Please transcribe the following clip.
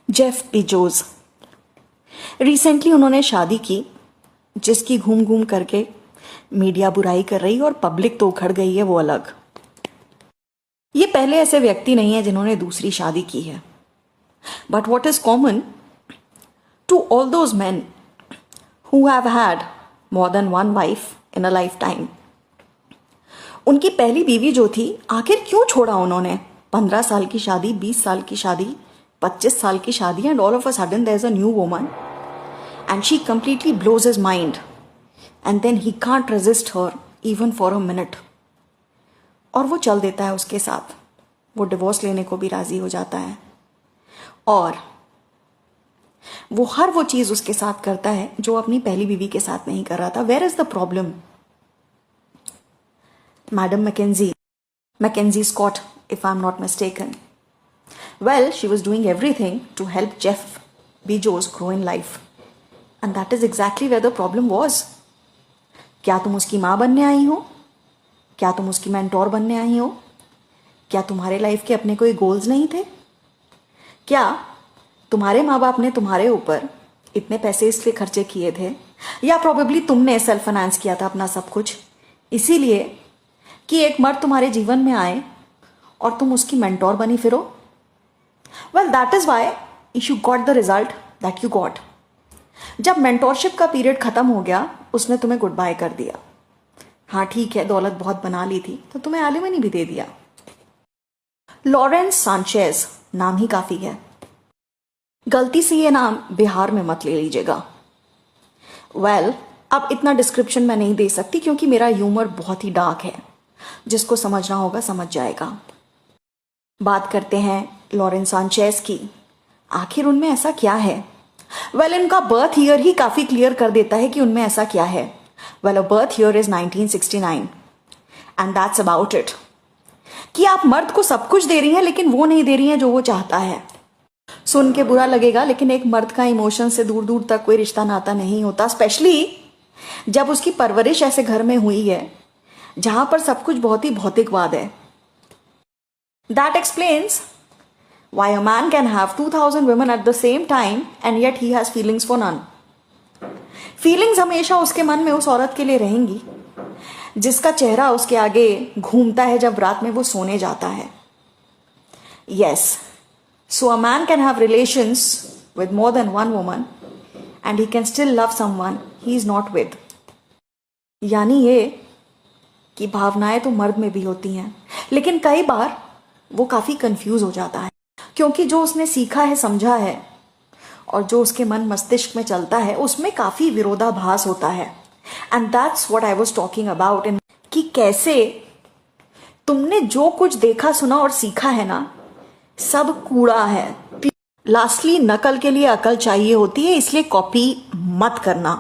Jeff Bezos. Recently उन्होंने शादी की जिसकी घूम घूम करके मीडिया बुराई कर रही है और पब्लिक तो उखड़ गई है, वो अलग। ये पहले ऐसे व्यक्ति नहीं है जिन्होंने दूसरी शादी की है, but what is common to all those man who have had more than one wife in a life time, उनकी पहली बीवी जो थी, आखिर क्यों छोड़ा उन्होंने? 15 साल की शादी, 20 साल की शादी, 25 साल की शादी, and all of a sudden there is a new woman and she completely blows his mind and then he can't resist her even for a minute, और वो चल देता है उसके साथ। वो डिवोर्स लेने को भी राजी हो जाता है और वो हर वो चीज उसके साथ करता है जो अपनी पहली बीवी के साथ नहीं कर रहा था। Where is the problem? Madam Mackenzie Scott, if I'm not mistaken. Well, she was doing everything to help Jeff Bezos grow in life. And that is exactly where the problem was. क्या तुम उसकी माँ बनने आई हो? क्या तुम उसकी mentor बनने आई हो? क्या तुम्हारे लाइफ के अपने कोई गोल्स नहीं थे? क्या तुम्हारे माँ बाप ने तुम्हारे ऊपर इतने पैसे इसलिए खर्चे किए थे, या प्रोबेबली तुमने सेल्फ फाइनेंस किया था अपना सब कुछ इसीलिए कि एक मर्द तुम्हारे जीवन में आए और तुम उसकी मेंटोर बनी फिरो? Well, that is why you got the result that you got. जब मेंटोरशिप का पीरियड खत्म हो गया, उसने तुम्हें गुड बाय कर दिया। हाँ ठीक है, दौलत बहुत बना ली थी तो तुम्हें एलिमनी भी दे दिया। लॉरेंस सांचेज नाम ही काफी है, गलती से ये नाम बिहार में मत ले लीजिएगा। वेल, अब इतना डिस्क्रिप्शन मैं नहीं दे सकती क्योंकि मेरा ह्यूमर बहुत ही डार्क है, जिसको समझना होगा समझ जाएगा। बात करते हैं लॉरेंस सांचेज की। आखिर उनमें ऐसा क्या है? वेल, इनका बर्थ ईयर ही काफी क्लियर कर देता है कि उनमें ऐसा क्या है। Well, a birth year is 1969 and that's about it. कि आप मर्द को सब कुछ दे रही हैं लेकिन वो नहीं दे रही हैं जो वो चाहता है। सुन के बुरा लगेगा लेकिन एक मर्द का इमोशन से दूर दूर तक कोई रिश्ता नाता नहीं होता, स्पेशली जब उसकी परवरिश ऐसे घर में हुई है जहां पर सब कुछ बहुत ही भौतिकवाद है। That explains why a man can have 2000 women at the same time and yet he has feelings for none. Feelings हमेशा उसके मन में उस औरत के लिए रहेंगी जिसका चेहरा उसके आगे घूमता है जब रात में वो सोने जाता है। Yes, so a man can have relations with more than one woman and he can still love someone he is not with. यानी ये कि भावनाएं तो मर्द में भी होती हैं, लेकिन कई बार वो काफी कंफ्यूज हो जाता है क्योंकि जो उसने सीखा है, समझा है और जो उसके मन मस्तिष्क में चलता है उसमें काफी विरोधाभास होता है। And that's what I was talking about in कि कैसे तुमने जो कुछ देखा, सुना और सीखा है ना, सब कूड़ा है। लास्टली, नकल के लिए अकल चाहिए होती है, इसलिए कॉपी मत करना।